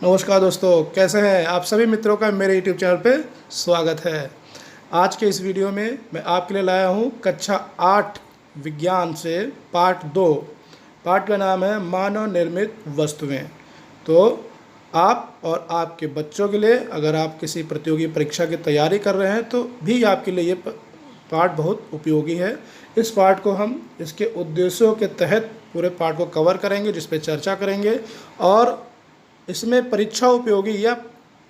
नमस्कार दोस्तों, कैसे हैं आप सभी मित्रों का मेरे YouTube चैनल पे स्वागत है। आज के इस वीडियो में मैं आपके लिए लाया हूँ कक्षा 8 विज्ञान से पार्ट 2। पार्ट का नाम है मानव निर्मित वस्तुएं। तो आप और आपके बच्चों के लिए, अगर आप किसी प्रतियोगी परीक्षा की तैयारी कर रहे हैं तो भी आपके लिए ये पार्ट बहुत उपयोगी है। इस पार्ट को हम इसके उद्देश्यों के तहत पूरे पार्ट को कवर करेंगे, जिस पे चर्चा करेंगे और इसमें परीक्षा उपयोगी या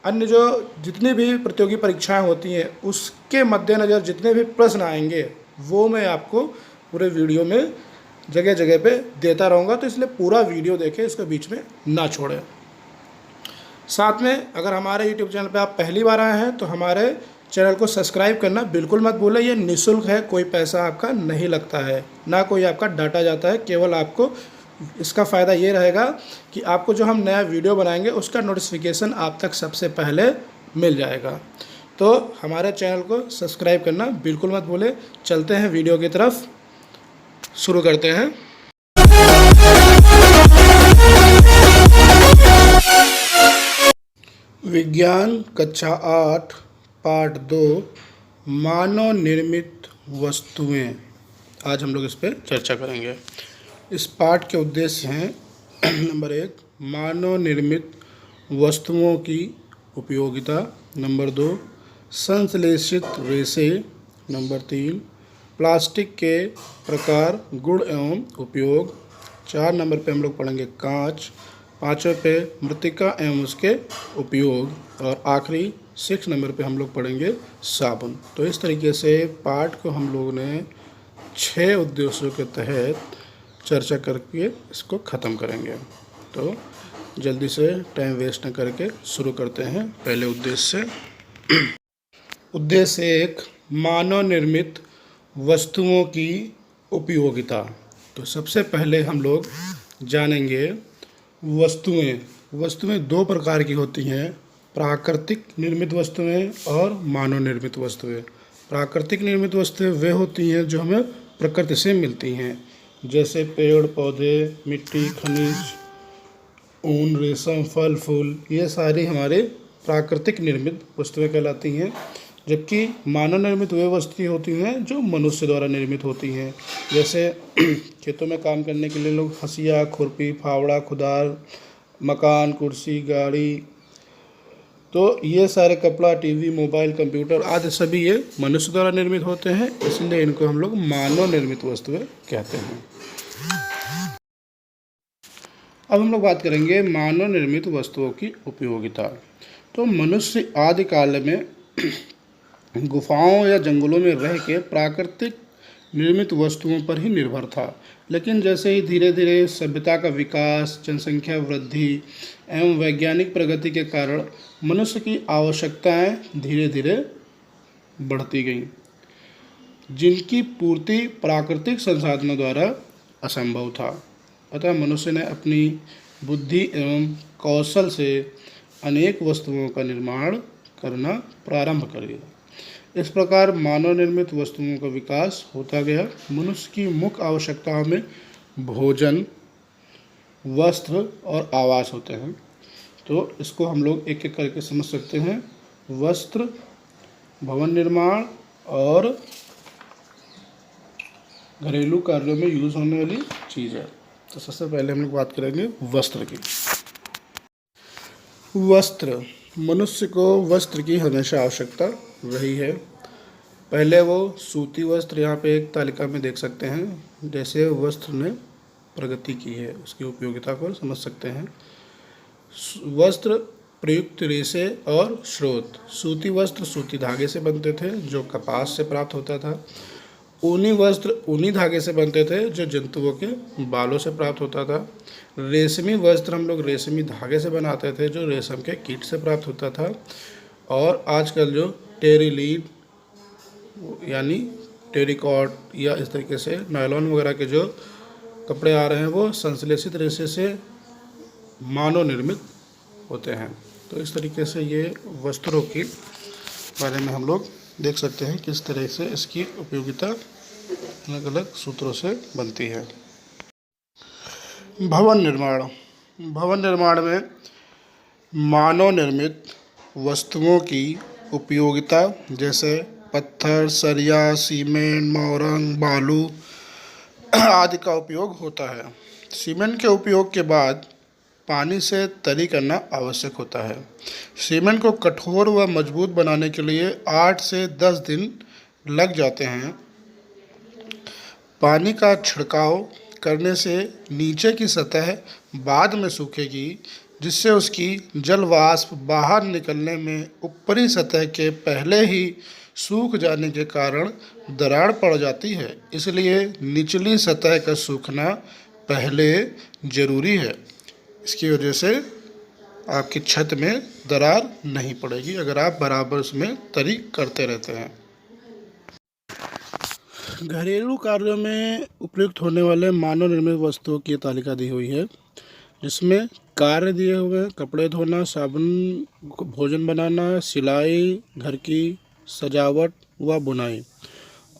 अन्य जो जितनी भी प्रतियोगी परीक्षाएं होती हैं उसके मद्देनज़र जितने भी प्रश्न आएंगे वो मैं आपको पूरे वीडियो में जगह जगह पे देता रहूँगा। तो इसलिए पूरा वीडियो देखें, इसको बीच में ना छोड़ें। साथ में अगर हमारे YouTube चैनल पे आप पहली बार आए हैं तो हमारे चैनल को सब्सक्राइब करना बिल्कुल मत भूलें। ये निःशुल्क है, कोई पैसा आपका नहीं लगता है, ना कोई आपका डाटा जाता है। केवल आपको इसका फ़ायदा ये रहेगा कि आपको जो हम नया वीडियो बनाएंगे उसका नोटिफिकेशन आप तक सबसे पहले मिल जाएगा। तो हमारे चैनल को सब्सक्राइब करना बिल्कुल मत भूलें। चलते हैं वीडियो की तरफ, शुरू करते हैं। विज्ञान कक्षा 8 पार्ट 2 मानव निर्मित वस्तुएं। आज हम लोग इस पर चर्चा करेंगे। इस पाठ के उद्देश्य हैं नंबर 1 मानव निर्मित वस्तुओं की उपयोगिता, नंबर 2 संश्लेषित रेशे, नंबर 3 प्लास्टिक के प्रकार, गुण एवं उपयोग, 4 नंबर पे हम लोग पढ़ेंगे कांच, 5वें पे मृत्तिका एवं उसके उपयोग और आखिरी 6 नंबर पे हम लोग पढ़ेंगे साबुन। तो इस तरीके से पाठ को हम लोगों ने 6 उद्देश्यों के तहत चर्चा करके इसको ख़त्म करेंगे। तो जल्दी से टाइम वेस्ट न करके शुरू करते हैं पहले उद्देश्य से। उद्देश्य 1 मानव निर्मित वस्तुओं की उपयोगिता। तो सबसे पहले हम लोग जानेंगे वस्तुएं 2 प्रकार की होती हैं, प्राकृतिक निर्मित वस्तुएं और मानव निर्मित वस्तुएं। प्राकृतिक निर्मित वस्तुएं वे होती हैं जो हमें प्रकृति से मिलती हैं, जैसे पेड़ पौधे, मिट्टी, खनिज, ऊन, रेशम, फल फूल, ये सारी हमारे प्राकृतिक निर्मित वस्तुएं कहलाती हैं। जबकि मानव निर्मित वे वस्तुएं होती हैं जो मनुष्य द्वारा निर्मित होती हैं, जैसे खेतों में काम करने के लिए लोग हंसिया, खुरपी, फावड़ा, कुदाल, मकान, कुर्सी, गाड़ी, तो ये सारे कपड़ा, टीवी, मोबाइल, कंप्यूटर आदि सभी ये मनुष्य द्वारा निर्मित होते हैं, इसलिए इनको हम लोग मानव निर्मित वस्तुएं कहते हैं। अब हम लोग बात करेंगे मानव निर्मित वस्तुओं की उपयोगिता। तो मनुष्य आदिकाल में गुफाओं या जंगलों में रह के प्राकृतिक निर्मित वस्तुओं पर ही निर्भर था, लेकिन जैसे ही धीरे धीरे सभ्यता का विकास, जनसंख्या वृद्धि एवं वैज्ञानिक प्रगति के कारण मनुष्य की आवश्यकताएं धीरे धीरे बढ़ती गईं, जिनकी पूर्ति प्राकृतिक संसाधनों द्वारा असंभव था। अतः मनुष्य ने अपनी बुद्धि एवं कौशल से अनेक वस्तुओं का निर्माण करना प्रारंभ कर दिया। इस प्रकार मानव निर्मित वस्तुओं का विकास होता गया। मनुष्य की मुख्य आवश्यकताओं में भोजन, वस्त्र और आवास होते हैं। तो इसको हम लोग एक एक करके समझ सकते हैं। वस्त्र भवन निर्माण और घरेलू कार्यों में यूज़ होने वाली चीज़ है। तो सबसे पहले हम लोग बात करेंगे वस्त्र की। वस्त्र, मनुष्य को वस्त्र की हमेशा आवश्यकता रही है। पहले वो सूती वस्त्र, यहाँ पे एक तालिका में देख सकते हैं, जैसे वस्त्र ने प्रगति की है उसकी उपयोगिता को समझ सकते हैं। वस्त्र प्रयुक्त रेशे और स्रोत, सूती वस्त्र सूती धागे से बनते थे जो कपास से प्राप्त होता था। ऊनी वस्त्र ऊनी धागे से बनते थे जो जंतुओं के बालों से प्राप्त होता था। रेशमी वस्त्र हम लोग रेशमी धागे से बनाते थे जो रेशम के कीट से प्राप्त होता था। और आजकल जो टेरिलीन यानी टेरिकॉट या इस तरीके से नायलॉन वगैरह के जो कपड़े आ रहे हैं वो संश्लेषित रेशे से मानव निर्मित होते हैं। तो इस तरीके से ये वस्त्रों के बारे में हम लोग देख सकते हैं किस तरह से इसकी उपयोगिता अलग अलग सूत्रों से बनती है। भवन निर्माण में मानव निर्मित वस्तुओं की उपयोगिता जैसे पत्थर, सरिया, सीमेंट, मोरंग, बालू आदि का उपयोग होता है। सीमेंट के उपयोग के बाद पानी से तरी करना आवश्यक होता है। सीमेंट को कठोर व मजबूत बनाने के लिए 8 से 10 दिन लग जाते हैं। पानी का छिड़काव करने से नीचे की सतह बाद में सूखेगी, जिससे उसकी जल वाष्प बाहर निकलने में ऊपरी सतह के पहले ही सूख जाने के कारण दरार पड़ जाती है। इसलिए निचली सतह का सूखना पहले ज़रूरी है। इसकी वजह से आपकी छत में दरार नहीं पड़ेगी अगर आप बराबर उसमें तरी करते रहते हैं। घरेलू कार्यों में उपयुक्त होने वाले मानव निर्मित वस्तुओं की तालिका दी हुई है, जिसमें कार्य दिए हुए हैं: कपड़े धोना, साबुन, भोजन बनाना, सिलाई, घर की सजावट व बुनाई।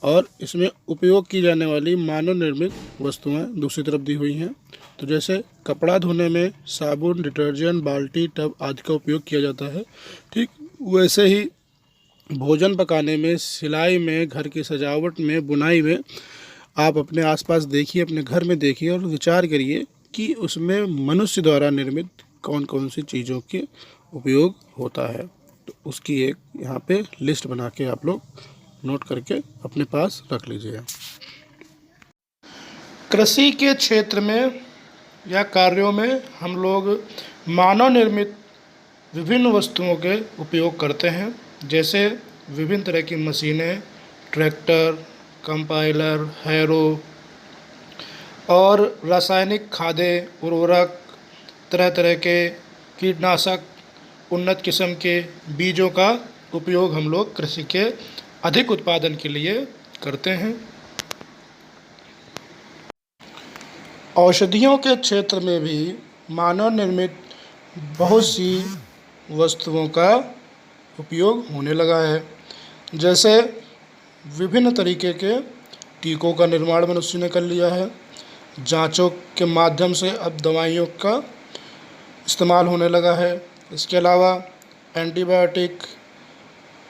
और इसमें उपयोग की जाने वाली मानव निर्मित वस्तुएं दूसरी तरफ दी हुई हैं। तो जैसे कपड़ा धोने में साबुन, डिटर्जेंट, बाल्टी, टब आदि का उपयोग किया जाता है, ठीक वैसे ही भोजन पकाने में, सिलाई में, घर की सजावट में, बुनाई में आप अपने आसपास देखिए, अपने घर में देखिए और विचार करिए कि उसमें मनुष्य द्वारा निर्मित कौन कौन सी चीज़ों के उपयोग होता है। तो उसकी एक यहाँ पे लिस्ट बना के आप लोग नोट करके अपने पास रख लीजिए। कृषि के क्षेत्र में या कार्यों में हम लोग मानव निर्मित विभिन्न वस्तुओं के उपयोग करते हैं, जैसे विभिन्न तरह की मशीनें, ट्रैक्टर, कंपाइलर, हैरो और रासायनिक खादें, उर्वरक, तरह तरह के कीटनाशक, उन्नत किस्म के बीजों का उपयोग हम लोग कृषि के अधिक उत्पादन के लिए करते हैं। औषधियों के क्षेत्र में भी मानव निर्मित बहुत सी वस्तुओं का उपयोग होने लगा है, जैसे विभिन्न तरीके के टीकों का निर्माण मनुष्य ने कर लिया है। जांचों के माध्यम से अब दवाइयों का इस्तेमाल होने लगा है। इसके अलावा एंटीबायोटिक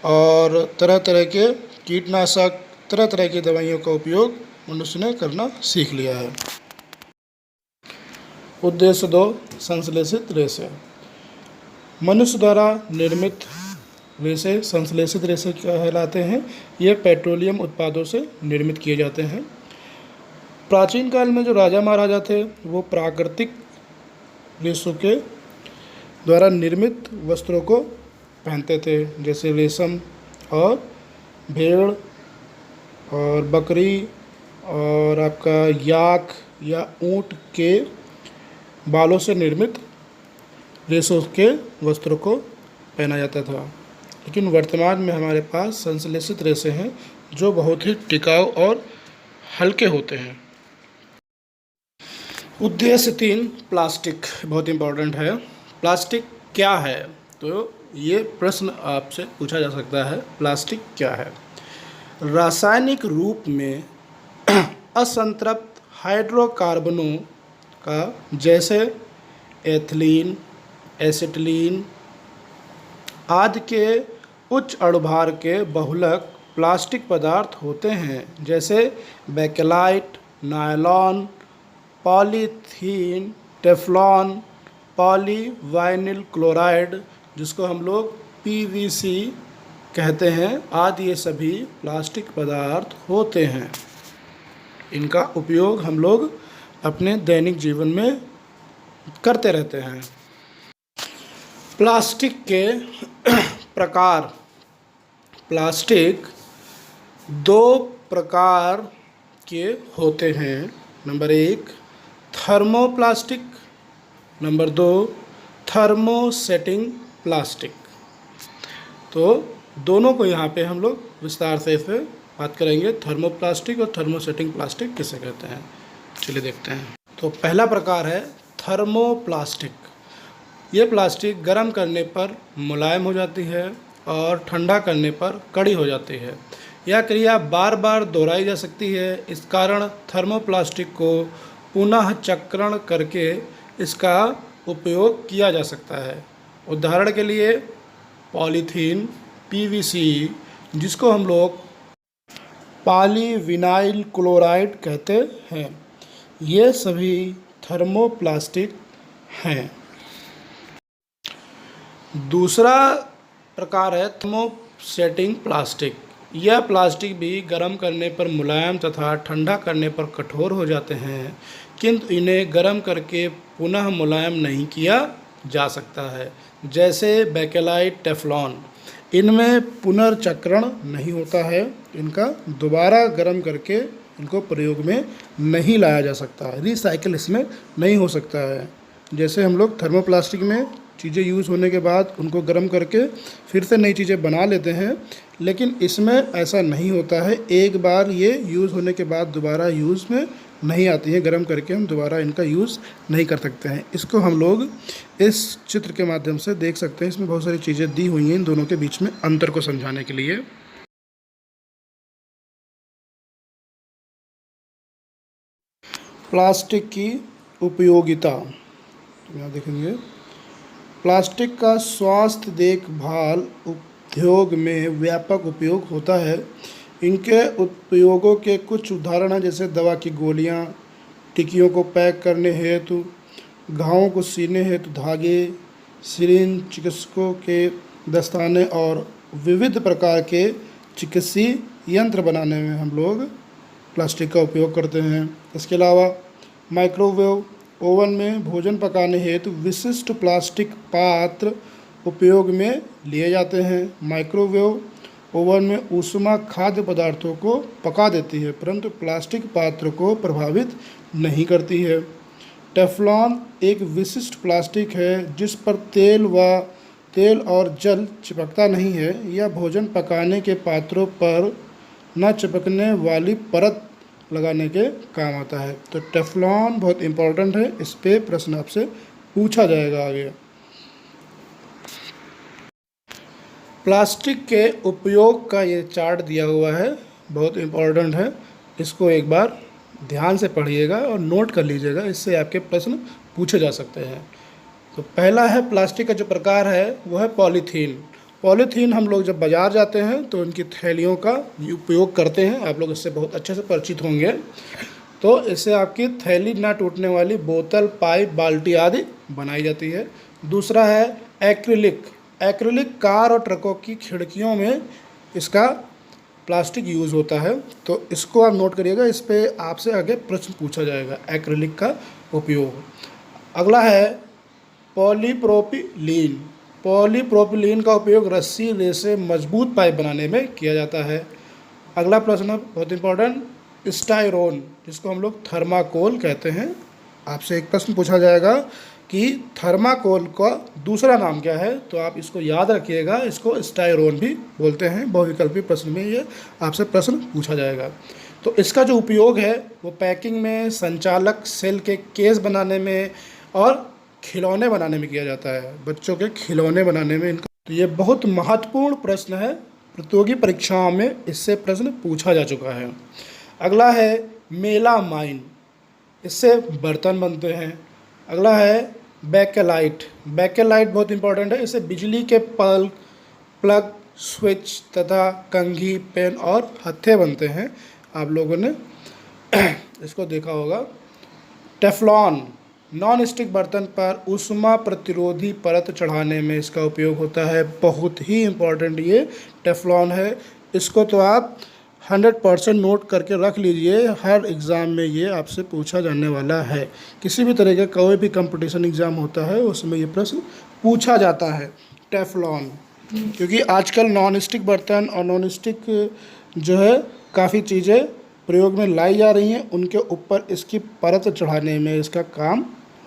और तरह तरह के कीटनाशक, तरह तरह की दवाइयों का उपयोग मनुष्य ने करना सीख लिया है। उद्देश्य 2: संश्लेषित रेशे। मनुष्य द्वारा निर्मित रेशे संश्लेषित रेशे कहलाते हैं। ये पेट्रोलियम उत्पादों से निर्मित किए जाते हैं। प्राचीन काल में जो राजा महाराजा थे वो प्राकृतिक रेशों के द्वारा निर्मित वस्त्रों को पहनते थे, जैसे रेशम और भेड़ और बकरी और आपका याक या ऊँट के बालों से निर्मित रेशों के वस्त्रों को पहना जाता था। लेकिन वर्तमान में हमारे पास संश्लेषित रेशे हैं जो बहुत ही टिकाऊ और हल्के होते हैं। उद्देश्य 3: प्लास्टिक। बहुत इम्पोर्टेंट है। प्लास्टिक क्या है? तो ये प्रश्न आपसे पूछा जा सकता है, प्लास्टिक क्या है? रासायनिक रूप में असंतृप्त हाइड्रोकार्बनों का, जैसे एथिलीन, एसिटिलीन आदि के उच्च अणुभार के बहुलक प्लास्टिक पदार्थ होते हैं, जैसे bakelite, nylon, polythene, Teflon, polyvinyl chloride, जिसको हम लोग पीवीसी कहते हैं, आदि ये सभी प्लास्टिक पदार्थ होते हैं। इनका उपयोग हम लोग अपने दैनिक जीवन में करते रहते हैं। प्लास्टिक के प्रकार। प्लास्टिक 2 प्रकार के होते हैं। Number 1 thermoplastic, number 2 thermosetting plastic. तो दोनों को यहाँ पे हम लोग विस्तार से इस पर बात करेंगे। थर्मोप्लास्टिक और थर्मोसेटिंग प्लास्टिक किसे कहते हैं, चलिए देखते हैं। तो पहला प्रकार है थर्मोप्लास्टिक। ये प्लास्टिक गर्म करने पर मुलायम हो जाती है और ठंडा करने पर कड़ी हो जाती है। यह क्रिया बार बार दोहराई जा सकती है। इस कारण थर्मोप्लास्टिक को पुनः चक्रण करके इसका उपयोग किया जा सकता है। उदाहरण के लिए पॉलीथीन, पीवीसी, जिसको हम लोग पॉलीविनाइल क्लोराइड कहते हैं, ये सभी थर्मोप्लास्टिक हैं। दूसरा प्रकार है थर्मोसेटिंग प्लास्टिक। यह प्लास्टिक भी गर्म करने पर मुलायम तथा ठंडा करने पर कठोर हो जाते हैं, किंतु इन्हें गर्म करके पुनः मुलायम नहीं किया जा सकता है, जैसे बेकेलाइट, टेफ्लॉन। इनमें पुनर्चक्रण नहीं होता है, इनका दोबारा गर्म करके इनको प्रयोग में नहीं लाया जा सकता है, रिसाइकिल इसमें नहीं हो सकता है। जैसे हम लोग थर्मोप्लास्टिक में चीज़ें यूज़ होने के बाद उनको गर्म करके फिर से नई चीज़ें बना लेते हैं, लेकिन इसमें ऐसा नहीं होता है। एक बार ये यूज़ होने के बाद दोबारा यूज़ में नहीं आती है, गर्म करके हम दोबारा इनका यूज़ नहीं कर सकते हैं। इसको हम लोग इस चित्र के माध्यम से देख सकते हैं। इसमें बहुत सारी चीज़ें दी हुई हैं इन दोनों के बीच में अंतर को समझाने के लिए। प्लास्टिक की उपयोगिता यहाँ देखेंगे। प्लास्टिक का स्वास्थ्य देखभाल उद्योग में व्यापक उपयोग होता है। इनके उपयोगों के कुछ उदाहरण हैं, जैसे दवा की गोलियां, टिक्कियों को पैक करने हेतु, घावों को सीने हेतु धागे, सिरिंज, चिकित्सकों के दस्ताने और विविध प्रकार के चिकित्सीय यंत्र बनाने में हम लोग प्लास्टिक का उपयोग करते हैं। इसके अलावा माइक्रोवेव ओवन में भोजन पकाने हेतु विशिष्ट प्लास्टिक पात्र उपयोग में लिए जाते हैं। माइक्रोवेव ओवन में ऊष्मा खाद्य पदार्थों को पका देती है, परंतु प्लास्टिक पात्र को प्रभावित नहीं करती है। टेफ्लॉन एक विशिष्ट प्लास्टिक है जिस पर तेल और जल चिपकता नहीं है। यह भोजन पकाने के पात्रों पर न चिपकने वाली परत लगाने के काम आता है। तो टेफ्लॉन बहुत इम्पोर्टेंट है, इस पे प्रश्न आपसे पूछा जाएगा आगे। प्लास्टिक के उपयोग का ये चार्ट दिया हुआ है, बहुत इम्पोर्टेंट है। इसको एक बार ध्यान से पढ़िएगा और नोट कर लीजिएगा, इससे आपके प्रश्न पूछे जा सकते हैं। तो पहला है प्लास्टिक का जो प्रकार है वो है पॉलीथीन। पॉलीथीन हम लोग जब बाज़ार जाते हैं तो उनकी थैलियों का उपयोग करते हैं। आप लोग इससे बहुत अच्छे से परिचित होंगे। तो इससे आपकी थैली ना टूटने वाली बोतल, पाइप, बाल्टी आदि बनाई जाती है। दूसरा है एक्रिलिक। एक्रिलिक कार और ट्रकों की खिड़कियों में इसका प्लास्टिक यूज़ होता है, तो इसको आप नोट करिएगा, इस पर आपसे आगे प्रश्न पूछा जाएगा, एक्रिलिक का उपयोग। अगला है पॉलीप्रोपिलीन। पॉलीप्रोपिलीन का उपयोग रस्सी, रेसे, मजबूत पाइप बनाने में किया जाता है। अगला प्रश्न बहुत इंपॉर्टेंट, स्टाइरोन, जिसको हम लोग थर्माकोल कहते हैं। आपसे एक प्रश्न पूछा जाएगा कि थर्माकोल का दूसरा नाम क्या है, तो आप इसको याद रखिएगा, इसको स्टाइरोन भी बोलते हैं। बहुविकल्पी प्रश्न में ये आपसे प्रश्न पूछा जाएगा। तो इसका जो उपयोग है वो पैकिंग में, संचालक सेल के केस बनाने में और खिलौने बनाने में किया जाता है। बच्चों के खिलौने बनाने में इनका, तो ये बहुत महत्वपूर्ण प्रश्न है, प्रतियोगी परीक्षाओं में इससे प्रश्न पूछा जा चुका है। अगला है मेलामाइन, इससे बर्तन बनते हैं। अगला है बेकेलाइट। बेकेलाइट बहुत इंपॉर्टेंट है, इससे बिजली के प्लग, स्विच तथा कंघी, पेन और हत्थे बनते हैं। आप लोगों ने इसको देखा होगा। टेफ्लॉन, नॉन स्टिक बर्तन पर ऊष्मा प्रतिरोधी परत चढ़ाने में इसका उपयोग होता है। बहुत ही इम्पोर्टेंट ये टेफ्लॉन है, इसको तो आप 100% नोट करके रख लीजिए, हर एग्ज़ाम में ये आपसे पूछा जाने वाला है। किसी भी तरह का कोई भी कंपटीशन एग्ज़ाम होता है उसमें ये प्रश्न पूछा जाता है, टेफ्लॉन। क्योंकि आजकल नॉन स्टिक बर्तन और नॉन स्टिक जो है काफ़ी चीज़ें प्रयोग में लाई जा रही हैं, उनके ऊपर इसकी परत चढ़ाने में इसका काम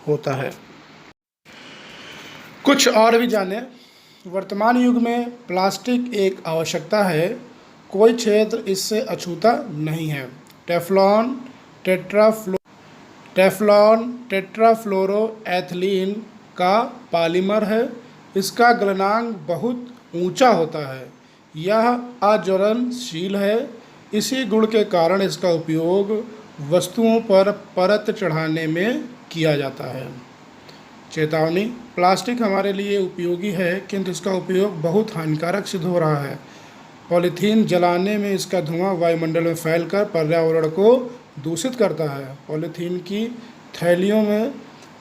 होता है। कुछ और भी जाने। वर्तमान युग में प्लास्टिक एक आवश्यकता है, कोई क्षेत्र इससे अछूता नहीं है। टेफ्लॉन टेट्राफ्लोरोएथिलीन का पॉलीमर है। इसका गलनांक बहुत ऊंचा होता है। यह अज्वलनशील है। इसी गुण के कारण इसका उपयोग वस्तुओं पर परत चढ़ाने में किया जाता है। चेतावनी, प्लास्टिक हमारे लिए उपयोगी है किंतु इसका उपयोग बहुत हानिकारक सिद्ध हो रहा है। पॉलीथीन जलाने में इसका धुआं वायुमंडल में फैलकर पर्यावरण को दूषित करता है। पॉलीथीन की थैलियों में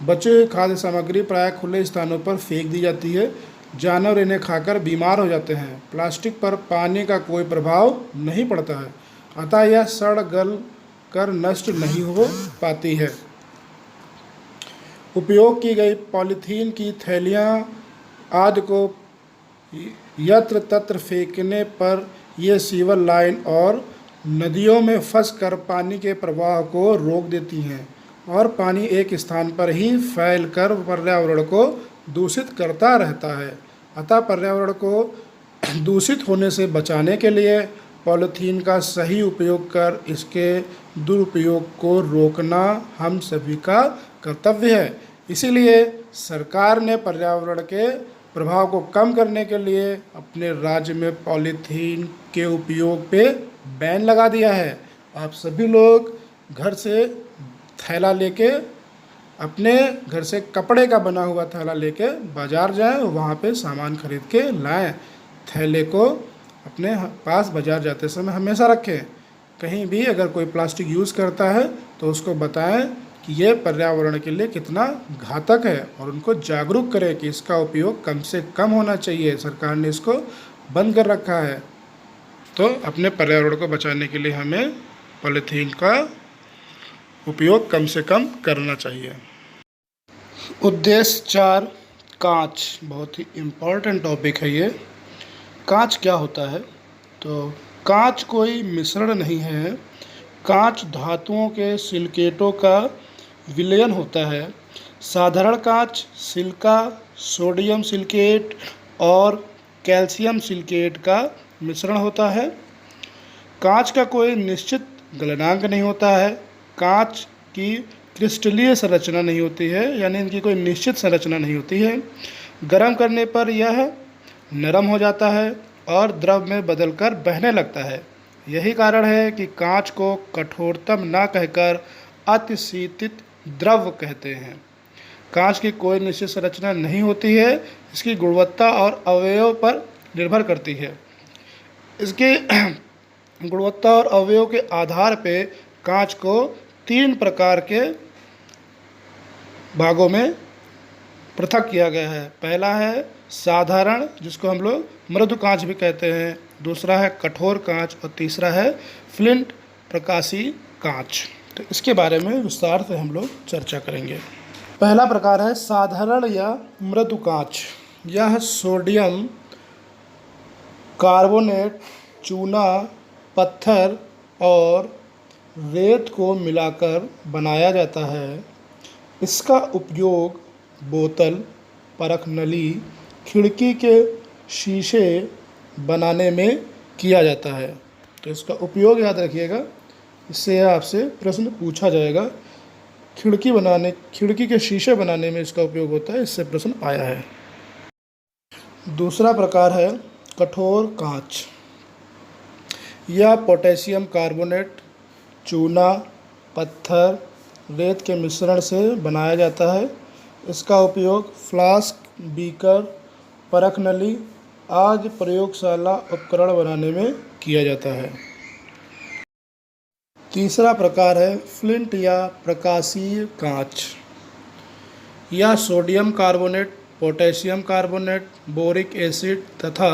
बचे हुए खाद्य सामग्री प्रायः खुले स्थानों पर फेंक दी जाती है। जानवर इन्हें खाकर बीमार हो जाते हैं। प्लास्टिक पर पानी का कोई प्रभाव नहीं पड़ता है, अतः यह सड़ गल कर नष्ट नहीं हो पाती है। उपयोग की गई पॉलीथीन की थैलियाँ आदि को यत्र तत्र फेंकने पर ये सीवर लाइन और नदियों में फंसकर पानी के प्रवाह को रोक देती हैं और पानी एक स्थान पर ही फैलकर पर्यावरण को दूषित करता रहता है। अतः पर्यावरण को दूषित होने से बचाने के लिए पॉलीथीन का सही उपयोग कर इसके दुरुपयोग को रोकना हम सभी का कर्तव्य है। इसीलिए सरकार ने पर्यावरण के प्रभाव को कम करने के लिए अपने राज्य में पॉलीथीन के उपयोग पे बैन लगा दिया है। आप सभी लोग घर से थैला लेके, अपने घर से कपड़े का बना हुआ थैला लेके बाज़ार जाएं, वहाँ पे सामान खरीद के लाएं। थैले को अपने पास बाज़ार जाते समय हमेशा रखें। कहीं भी अगर कोई प्लास्टिक यूज़ करता है तो उसको बताएं कि ये पर्यावरण के लिए कितना घातक है और उनको जागरूक करें कि इसका उपयोग कम से कम होना चाहिए। सरकार ने इसको बंद कर रखा है, तो अपने पर्यावरण को बचाने के लिए हमें पॉलीथीन का उपयोग कम से कम करना चाहिए। उद्देश्य 4, कांच। बहुत ही इम्पोर्टेंट टॉपिक है ये। कांच क्या होता है? तो कांच कोई मिश्रण नहीं है। कांच धातुओं के सिलिकेटों का विलयन होता है। साधारण कांच सिलिका, सोडियम सिलिकेट और कैल्शियम सिलिकेट का मिश्रण होता है। कांच का कोई निश्चित गलनांक नहीं होता है। कांच की क्रिस्टलीय संरचना नहीं होती है, यानी इनकी कोई निश्चित संरचना नहीं होती है। गर्म करने पर यह नरम हो जाता है और द्रव में बदलकर बहने लगता है। यही कारण है कि कांच को कठोरतम न कहकर अतिशीतित द्रव कहते हैं। कांच की कोई निश्चित संरचना नहीं होती है, इसकी गुणवत्ता और अवयव पर निर्भर करती है। इसकी गुणवत्ता और अवयव के आधार पे कांच को 3 प्रकार के भागों में पृथक किया गया है। पहला है साधारण, जिसको हम लोग मृदु कांच भी कहते हैं। दूसरा है कठोर कांच और तीसरा है फ्लिंट प्रकाशी कांच। तो इसके बारे में विस्तार से हम लोग चर्चा करेंगे। पहला प्रकार है साधारण या मृदु कांच। यह सोडियम कार्बोनेट, चूना, पत्थर और रेत को मिलाकर बनाया जाता है। इसका उपयोग बोतल, परख नली, खिड़की के शीशे बनाने में किया जाता है। तो इसका उपयोग याद रखिएगा, इससे आपसे प्रश्न पूछा जाएगा। खिड़की के शीशे बनाने में इसका उपयोग होता है, इससे प्रश्न आया है। दूसरा प्रकार है कठोर कांच। यह पोटेशियम कार्बोनेट, चूना, पत्थर, रेत के मिश्रण से बनाया जाता है। इसका उपयोग फ्लास्क, बीकर, परख नली आदि प्रयोगशाला उपकरण बनाने में किया जाता है। तीसरा प्रकार है फ्लिंट या प्रकाशीय कांच। यह sodium carbonate, potassium carbonate, boric acid तथा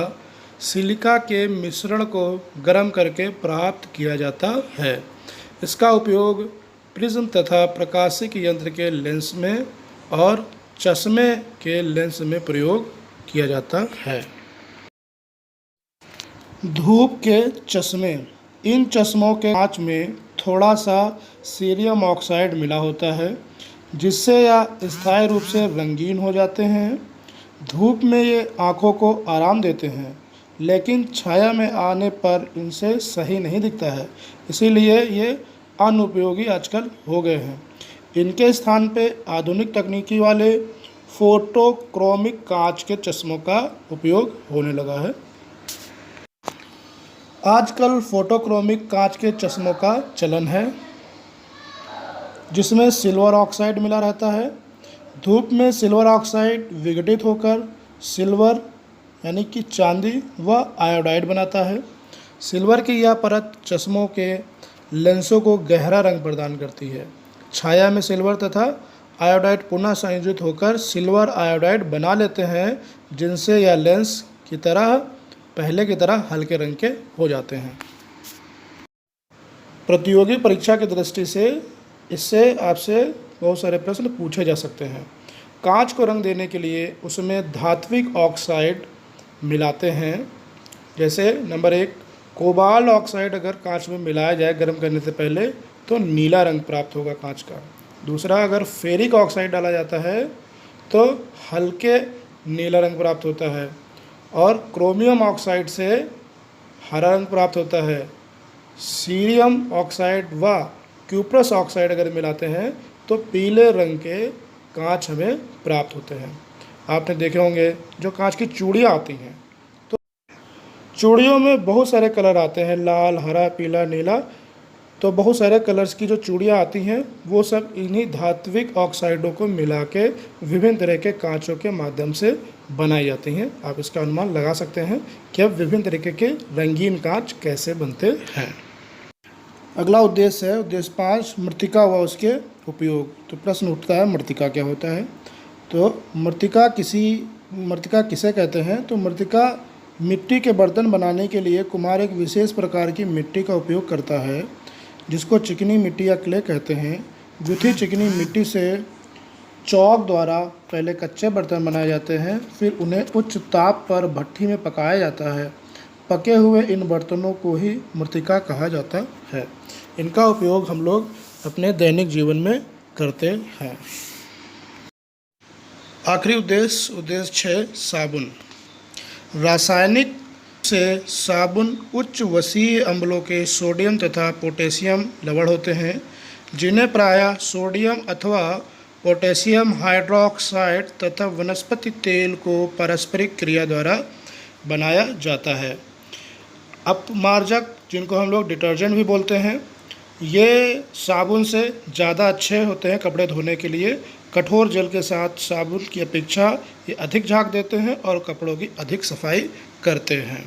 सिलिका के मिश्रण को गर्म करके प्राप्त किया जाता है। इसका उपयोग प्रिज्म तथा प्रकाशिक यंत्र के लेंस में और चश्मे के लेंस में प्रयोग किया जाता है। धूप के चश्मे। इन चश्मों के कांच में थोड़ा सा सीरियम ऑक्साइड मिला होता है, जिससे यह स्थायी रूप से रंगीन हो जाते हैं। धूप में ये आँखों को आराम देते हैं, लेकिन छाया में आने पर इनसे सही नहीं दिखता है, इसीलिए ये अनुपयोगी आजकल हो गए हैं। इनके स्थान पे आधुनिक तकनीकी वाले फोटोक्रोमिक कांच के चश्मों का उपयोग होने लगा है। आजकल फोटोक्रोमिक कांच के चश्मों का चलन है, जिसमें सिल्वर ऑक्साइड मिला रहता है, धूप में सिल्वर ऑक्साइड विघटित होकर सिल्वर यानी कि चांदी व आयोडाइड बनाता है। सिल्वर की यह परत चश्मों के लेंसों को गहरा रंग प्रदान करती है। छाया में सिल्वर तथा आयोडाइड पुनः संयोजित होकर सिल्वर आयोडाइड बना लेते हैं, जिनसे यह लेंस की तरह पहले की तरह हल्के रंग के हो जाते हैं। प्रतियोगी परीक्षा की दृष्टि से इससे आपसे बहुत सारे प्रश्न पूछे जा सकते हैं। कांच को रंग देने के लिए उसमें धात्विक ऑक्साइड मिलाते हैं। जैसे नंबर 1, कोबाल्ट ऑक्साइड अगर कांच में मिलाया जाए गर्म करने से पहले तो नीला रंग प्राप्त होगा कांच का। दूसरा, अगर फेरिक ऑक्साइड डाला जाता है तो हल्के नीला रंग प्राप्त होता है। और क्रोमियम ऑक्साइड से हरा रंग प्राप्त होता है। सीरियम ऑक्साइड व क्यूप्रस ऑक्साइड अगर मिलाते हैं तो पीले रंग के कांच हमें प्राप्त होते हैं। आपने देखे होंगे जो कांच की चूड़ियाँ आती हैं, तो चूड़ियों में बहुत सारे कलर आते हैं, लाल, हरा, पीला, नीला। तो बहुत सारे कलर्स की जो चूड़ियाँ आती हैं वो सब इन्हीं धात्विक ऑक्साइडों को मिला के विभिन्न तरह के कांचों के माध्यम से बनाई जाती हैं। आप इसका अनुमान लगा सकते हैं कि अब विभिन्न तरीके के रंगीन कांच कैसे बनते हैं। अगला उद्देश्य है उद्देश्य 5, मृत्तिका व उसके उपयोग। तो प्रश्न उठता है, मृत्तिका क्या होता है? तो मृत्तिका किसे कहते हैं? तो मृत्तिका मिट्टी के बर्तन बनाने के लिए कुम्हार एक विशेष प्रकार की मिट्टी का उपयोग करता है, जिसको चिकनी मिट्टी या क्ले कहते हैं। गुथी चिकनी मिट्टी से चौक द्वारा पहले कच्चे बर्तन बनाए जाते हैं, फिर उन्हें उच्च ताप पर भट्ठी में पकाया जाता है। पके हुए इन बर्तनों को ही मृत्तिका कहा जाता है। इनका उपयोग हम लोग अपने दैनिक जीवन में करते हैं। आखिरी उद्देश्य 6, साबुन। रासायनिक से साबुन उच्च वसीय अम्लों के सोडियम तथा पोटेशियम लवण होते हैं, जिन्हें प्रायः सोडियम अथवा पोटेशियम हाइड्रोक्साइड तथा वनस्पति तेल को पारस्परिक क्रिया द्वारा बनाया जाता है। अपमार्जक, जिनको हम लोग डिटर्जेंट भी बोलते हैं, ये साबुन से ज़्यादा अच्छे होते हैं कपड़े धोने के लिए। कठोर जल के साथ साबुन की अपेक्षा ये अधिक झाग देते हैं और कपड़ों की अधिक सफाई करते हैं।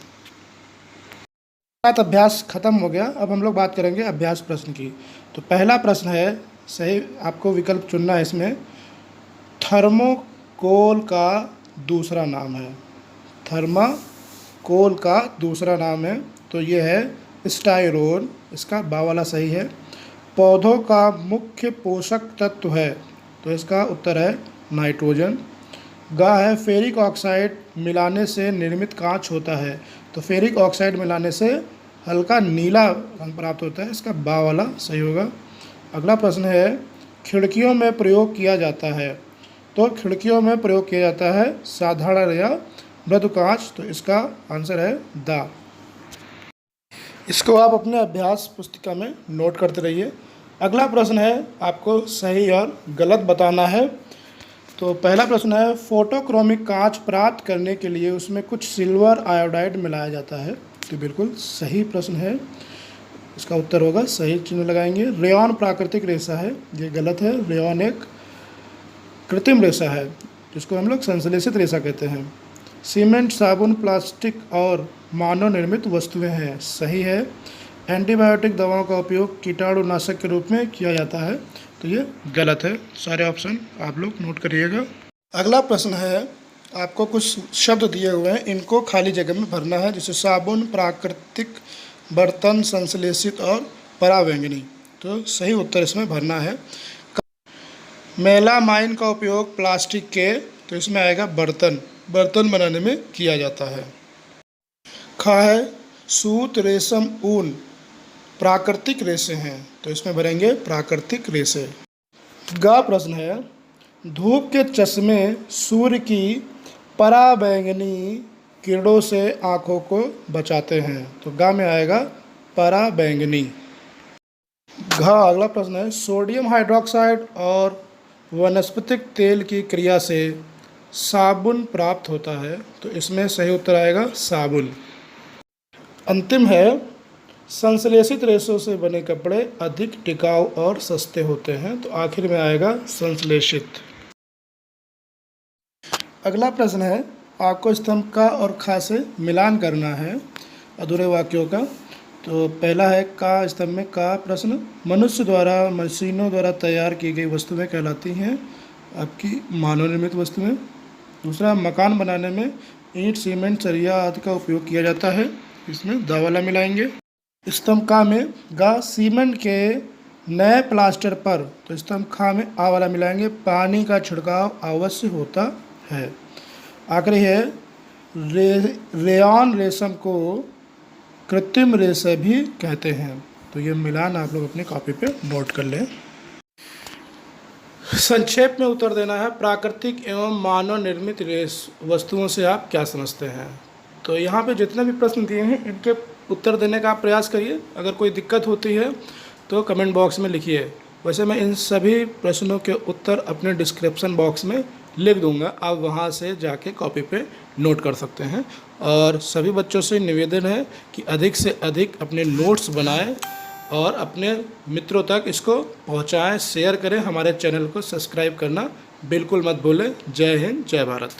अभ्यास खत्म हो गया। अब हम लोग बात करेंगे अभ्यास प्रश्न की। तो पहला प्रश्न है, सही आपको विकल्प चुनना है इसमें। थर्मोकोल का दूसरा नाम है। थर्माकोल का दूसरा नाम है तो ये है स्टाइरोन। इसका बा वाला सही है। पौधों का मुख्य पोषक तत्व है तो इसका उत्तर है नाइट्रोजन। गा है फेरिक ऑक्साइड मिलाने से निर्मित कांच होता है तो फेरिक ऑक्साइड मिलाने से हल्का नीला रंग प्राप्त होता है। इसका बा वाला सही होगा। अगला प्रश्न है, खिड़कियों में प्रयोग किया जाता है तो खिड़कियों में प्रयोग किया जाता है साधारण या मृदु कांच तो इसका आंसर है दा। इसको आप अपने अभ्यास पुस्तिका में नोट करते रहिए। अगला प्रश्न है, आपको सही और गलत बताना है। तो पहला प्रश्न है, फोटोक्रोमिक कांच प्राप्त करने के लिए उसमें कुछ सिल्वर आयोडाइड मिलाया जाता है। तो बिल्कुल सही प्रश्न है। इसका उत्तर होगा, सही चिन्ह लगाएंगे। रेयॉन प्राकृतिक रेशा है, ये गलत है। रेयॉन एक कृत्रिम रेशा है जिसको हम लोग संश्लेषित रेशा कहते हैं। सीमेंट, साबुन, प्लास्टिक और मानव निर्मित वस्तुएं हैं, सही है। एंटीबायोटिक दवाओं का उपयोग कीटाणुनाशक के रूप में किया जाता है तो ये गलत है। सारे ऑप्शन आप लोग नोट करिएगा। अगला प्रश्न है, आपको कुछ शब्द दिए हुए हैं, इनको खाली जगह में भरना है। जैसे साबुन, प्राकृतिक बर्तन, संश्लेषित और पराबैंगनी। तो सही उत्तर इसमें भरना है। मेलामाइन का उपयोग प्लास्टिक के तो इसमें आएगा बर्तन बनाने में किया जाता है। खा है सूत, रेशम, ऊन प्राकृतिक रेशे हैं तो इसमें भरेंगे प्राकृतिक रेशे। गा प्रश्न है, धूप के चश्मे सूर्य की पराबैंगनी किरणों से आँखों को बचाते हैं तो गा में आएगा पराबैंगनी। घा अगला प्रश्न है, सोडियम हाइड्रोक्साइड और वनस्पतिक तेल की क्रिया से साबुन प्राप्त होता है तो इसमें सही उत्तर आएगा साबुन। अंतिम है, संश्लेषित रेशों से बने कपड़े अधिक टिकाऊ और सस्ते होते हैं तो आखिर में आएगा संश्लेषित। अगला प्रश्न है, आपको स्तंभ का और खा से मिलान करना है अधूरे वाक्यों का। तो पहला है का स्तंभ में का प्रश्न, मनुष्य द्वारा मशीनों द्वारा तैयार की गई वस्तुएं कहलाती हैं आपकी मानव निर्मित वस्तुएं। दूसरा, मकान बनाने में ईंट, सीमेंट, सरिया आदि का उपयोग किया जाता है, इसमें दा वाला मिलाएंगे। स्तंभ का में गा, सीमेंट के नए प्लास्टर पर, तो स्तंभ खा में आ वाला मिलाएंगे, पानी का छिड़काव अवश्य होता है। आखिरी है, रेयॉन रेशम को कृत्रिम रेशा भी कहते हैं। तो ये मिलान आप लोग अपनी कॉपी पे नोट कर लें। संक्षेप में उत्तर देना है, प्राकृतिक एवं मानव निर्मित वस्तुओं से आप क्या समझते हैं। तो यहाँ पे जितने भी प्रश्न दिए हैं इनके उत्तर देने का आप प्रयास करिए। अगर कोई दिक्कत होती है तो कमेंट बॉक्स में लिखिए। वैसे मैं इन सभी प्रश्नों के उत्तर अपने डिस्क्रिप्शन बॉक्स में लिख दूंगा, आप वहाँ से जाके कॉपी पे नोट कर सकते हैं। और सभी बच्चों से निवेदन है कि अधिक से अधिक अपने नोट्स बनाएं और अपने मित्रों तक इसको पहुंचाएं, शेयर करें। हमारे चैनल को सब्सक्राइब करना बिल्कुल मत भूलें। जय हिंद, जय भारत।